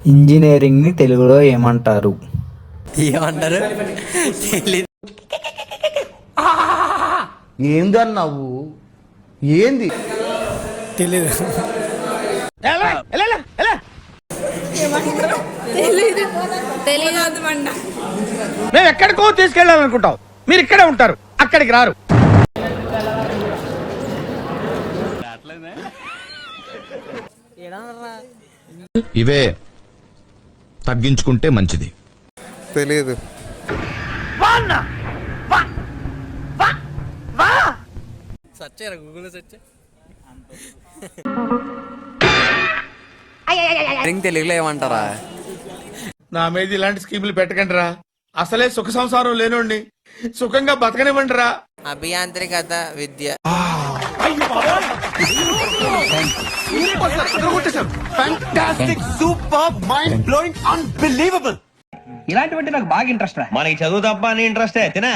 Engineering ని తెలుగులో ఏమంటారు? ఏమంటారు? ఏందన్నావు? ఏంది తెలీదు. మేము ఎక్కడికో తీసుకెళ్ళాలనుకుంటాం, మీరు ఇక్కడే ఉంటారు, అక్కడికి రారు. ఇవే తగ్గించుకుంటే మంచిది. తెలీదు. Search Google search. తెలుగులో ఏమంటారా? నా మీద ఇలాంటి స్కీములు పెట్టకండి రా. అసలే సుఖ సంసారం లేనోండి, సుఖంగా బతకనివ్వండి రా. అభియాంత్రికత విద్య. ఇలాంటివంటే నాకు బాగా ఇంట్రెస్ట్ రా. మనకి చదువు తప్ప అని ఇంట్రెస్ట్ తినా